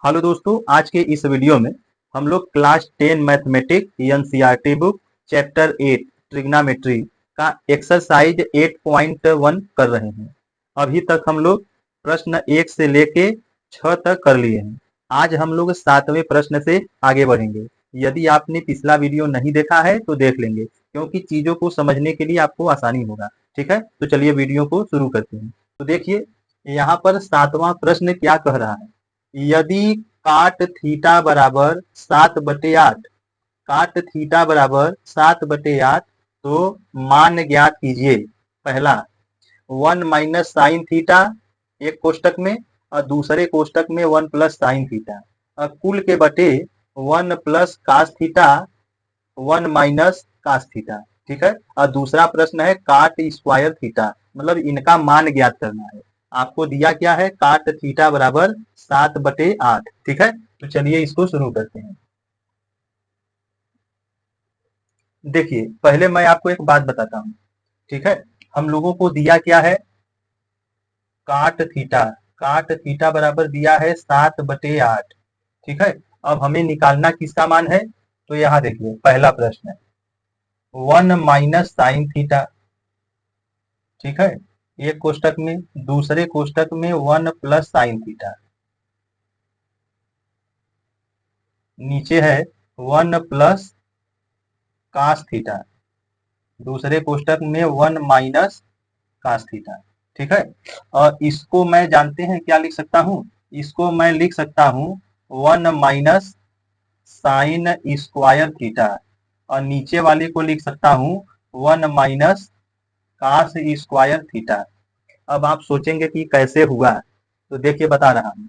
Hello दोस्तों, आज के इस वीडियो में हम लोग class 10 mathematics NCERT book chapter 8 trigonometry का एक्सरसाइज 8.1 कर रहे हैं। अभी तक हम लोग प्रश्न 1 से लेके 6 तक कर लिए हैं। आज हम लोग 7वें प्रश्न से आगे बढ़ेंगे। यदि आपने पिछला वीडियो नहीं देखा है तो देख लेंगे, क्योंकि चीजों को समझने के लिए आपको आसानी होगा। ठीक है, तो चलिए वीडियो को शुरू करते हैं। तो देखिए, यहाँ पर 7वां प्रश्न क्या कह रहा है। यदि काट थीटा बराबर 7/8, काट थीटा बराबर 7/8, तो मान ज्ञात कीजिए। पहला 1 माइनस साइन थीटा एक कोष्टक में और दूसरे कोष्टक में 1 प्लस साइन थीटा, और कुल के बटे 1 plus cos theta 1 minus cos theta. ठीक है, और दूसरा प्रश्न है काट स्क्वायर थीटा, मतलब इनका मान ज्ञात करना है। आपको दिया क्या है, काट थीटा बराबर 7/8। ठीक है, तो चलिए इसको शुरू करते हैं। देखिए, पहले मैं आपको एक बात बताता हूँ। ठीक है, हम लोगों को दिया क्या है, काट थीटा। काट थीटा बराबर दिया है 7/8। ठीक है, अब हमें निकालना किसका मान है, तो यहाँ देखिए पहला प्रश्न है 1 माइनस साइन थीटा। ठीक है, एक कोष्टक में, दूसरे कोष्टक में 1 प्लस साइन थीटा, नीचे है 1 प्लस कास थीटा, दूसरे कोष्टक में 1 माइनस कास थीटा। ठीक है, और इसको मैं जानते हैं क्या लिख सकता हूँ, इसको मैं लिख सकता हूँ 1 माइनस साइन स्क्वायर थीटा, और नीचे वाले को लिख सकता हूँ 1 माइनस कास स्क्वायर थीटा। अब आप सोचेंगे कि कैसे हुआ, तो देखिए बता रहा हूँ।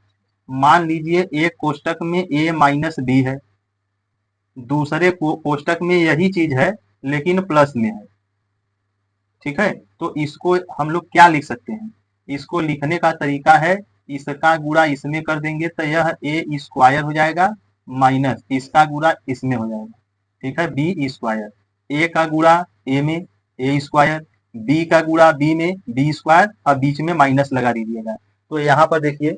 मान लीजिए एक कोष्टक में a माइनस बी है, दूसरे कोष्टक में यही चीज है लेकिन प्लस में है। ठीक है, तो इसको हम लोग क्या लिख सकते हैं, इसको लिखने का तरीका है इसका गुणा इसमें कर देंगे तो यह ए स्क्वायर हो जाएगा, माइनस इसका गुणा इसमें हो जाएगा। ठीक है, बी स्क्वायर, ए का गुणा ए में ए स्क्वायर, बी का गुणा बी में बी स्क्वायर, और बीच में माइनस लगा दीजिएगा। तो यहाँ पर देखिए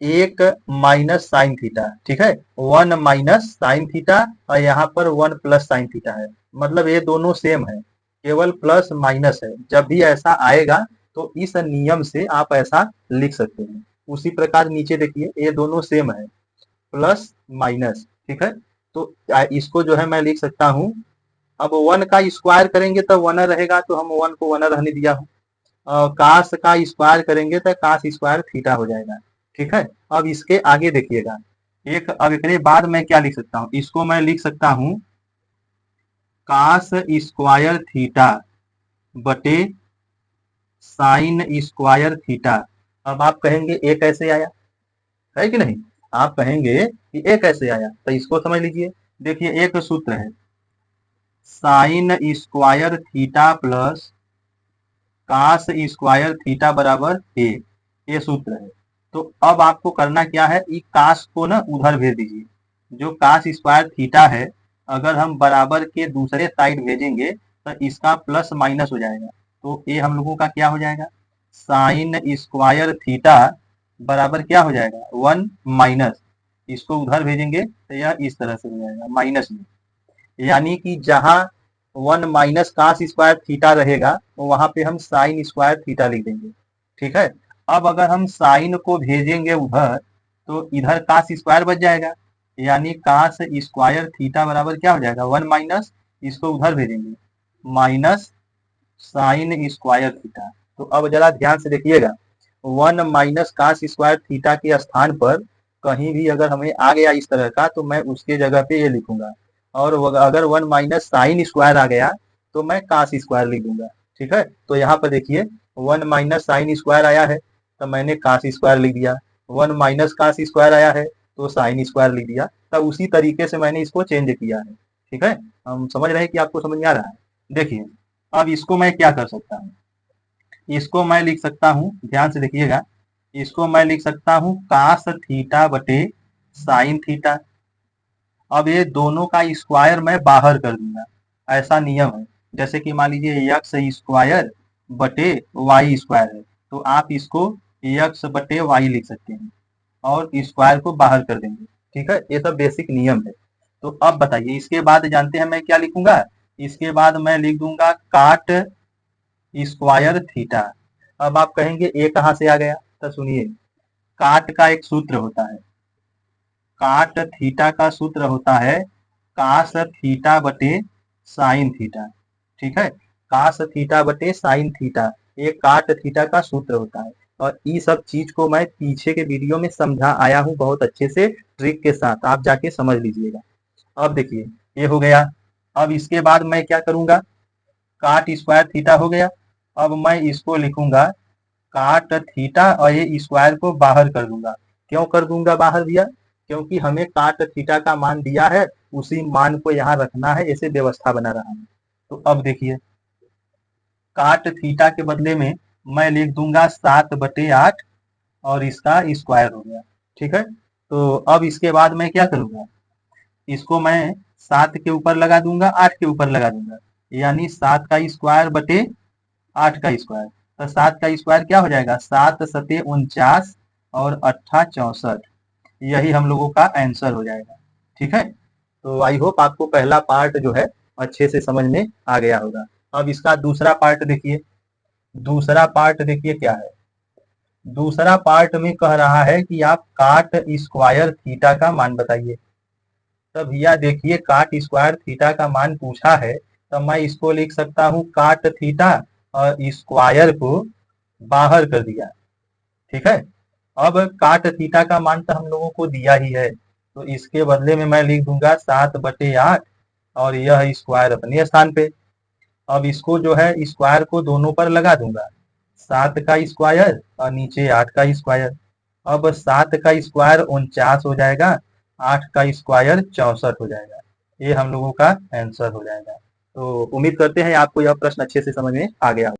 एक माइनस साइन थीटा। ठीक है, 1 माइनस साइन थीटा, और यहाँ पर 1 प्लस साइन थीटा है, मतलब ये दोनों सेम है, केवल प्लस माइनस है। जब भी ऐसा आएगा तो इस नियम से आप ऐसा लिख सकते हैं। उसी प्रकार नीचे देखिए ये दोनों सेम है, प्लस माइनस। ठीक है, तो इसको जो है मैं लिख सकता हूँ, अब 1 का स्क्वायर करेंगे तो 1 रहेगा, तो हम 1 को 1 रहने दिया हूँ। कास का स्क्वायर करेंगे तो कास स्क्वायर थीटा हो जाएगा। ठीक है, अब इसके आगे देखिएगा, एक अब इतने बाद मैं क्या लिख सकता हूँ, इसको मैं लिख सकता हूँ कास स्क्वायर थीटा बटे साइन स्क्वायर थीटा। अब आप कहेंगे ए कैसे आया, है कि नहीं, आप कहेंगे कि ए कैसे आया, तो इसको समझ लीजिए। देखिए एक सूत्र है sine square theta plus cos square theta बराबर ए, ये सूत्र है। तो अब आपको करना क्या है, इस कास को ना उधर भेज दीजिए, जो कास स्क्वायर थीटा है अगर हम बराबर के दूसरे साइड भेजेंगे तो इसका प्लस माइनस हो जाएगा। तो ये हम लोगों का क्या हो जाएगा, साइन स्क्वायर थीटा बराबर क्या हो जाएगा 1 माइनस, इसको उधर भेजेंगे तो यह इस तरह से हो जाएगा माइनस में। यानी कि जहां 1 माइनस कास स्क्वायर थीटा रहेगा वहां पे हम साइन स्क्वायर थीटा लिख देंगे। ठीक है, अब अगर हम साइन को भेजेंगे उधर तो इधर कास स्क्वायर बच जाएगा, यानी कास स्क्वायर थीटा बराबर क्या हो जाएगा 1 माइनस, इसको उधर भेजेंगे माइनस साइन स्क्वायर थीटा। तो अब जरा ध्यान से देखिएगा, 1 माइनस कास स्क्वायर थीटा के स्थान पर कहीं भी अगर हमें आ गया इस तरह का तो मैं उसके जगह पे ये लिखूंगा, और अगर 1 माइनस साइन स्क्वायर आ गया तो मैं कास स्क्वायर लिख दूंगा। ठीक है, तो यहाँ पर देखिए 1 माइनस साइन स्क्वायर आया है तो मैंने कास स्क्वायर लिख दिया, 1 माइनस कास स्क्वायर आया है तो साइन स्क्वायर लिख दिया। तो उसी तरीके से मैंने इसको चेंज किया है। ठीक है, हम समझ रहे हैं कि आपको समझ में आ रहा है। देखिए अब इसको मैं क्या कर सकता हूँ, इसको मैं लिख सकता हूँ, ध्यान से देखिएगा, इसको मैं लिख सकता हूँ कास थीटा बटे साइन थीटा। अब ये दोनों का स्क्वायर मैं बाहर कर दूंगा, ऐसा नियम है। जैसे कि मान लीजिए एक्स स्क्वायर बटे वाई स्क्वायर है, तो आप इसको एक्स बटे वाई लिख सकते हैं। और स्क्वायर को बाहर कर देंगे। ठीक है, ये सब बेसिक नियम है। तो अब बताइए, इसके बाद जानते हैं मैं क्या लिखूंगा? इसके बाद मैं लिख दूंगा काट स्क्वायर थीटा। अब आप कहेंगे ये कहाँ से आ गया? तो सुनिए, काट का एक सूत्र होता है, काट थीटा का सूत्र होता है कास थीटा बटे साइन थीटा। ठीक है, कास थीटा बटे साइन थीटा, ये काट थीटा का सूत्र होता है। और ये सब चीज को मैं पीछे के वीडियो में समझा आया हूँ बहुत अच्छे से, ट्रिक के साथ, आप जाके समझ लीजिएगा। अब देखिए, ये हो गया। अब इसके बाद मैं क्या करूंगा? काट स्क्वायर थीटा हो गया। अब मैं इसको लिखूंगा काट थीटा और ये स्क्वायर को बाहर कर दूंगा। क्यों कर दूंगा बाहर भैया? क्योंकि हमें काट थीटा का मान दिया है, उसी मान को यहाँ रखना है, ऐसे व्यवस्था बना रहा है। तो अब देखिए, काट थीटा के बदले में मैं लिख दूंगा 7/8 और इसका स्क्वायर हो गया। ठीक है, तो अब इसके बाद मैं क्या करूंगा? इसको मैं 7 के ऊपर लगा दूंगा, 8 के ऊपर लगा दूंगा, यानी 7 का स्क्वायर बटे 8 का स्क्वायर। तो 7 का स्क्वायर क्या हो जाएगा? 7 सते 49 और 8 64, यही हम लोगों का आंसर हो जाएगा। ठीक है, तो आई होप आपको पहला पार्ट जो है अच्छे से समझ में आ गया होगा। अब इसका दूसरा पार्ट देखिए। दूसरा पार्ट देखिए क्या है। दूसरा पार्ट में कह रहा है कि आप काट स्क्वायर थीटा का मान बताइए। तो भैया देखिए, काट स्क्वायर थीटा का मान पूछा है, तो मैं इसको लिख सकता हूँ काट थीटा और स्क्वायर को बाहर कर दिया। ठीक है, अब काट थीटा का मान तो हम लोगों को दिया ही है, तो इसके बदले में मैं लिख दूंगा 7/8 और यह स्क्वायर अपने स्थान पे। अब इसको जो है स्क्वायर को दोनों पर लगा दूंगा, 7 का स्क्वायर और नीचे 8 का स्क्वायर। अब 7 का स्क्वायर 49 हो जाएगा, 8 का स्क्वायर 64 हो जाएगा। ये हम लोगों का आंसर हो जाएगा। तो उम्मीद करते हैं आपको यह प्रश्न अच्छे से समझ में आ गया।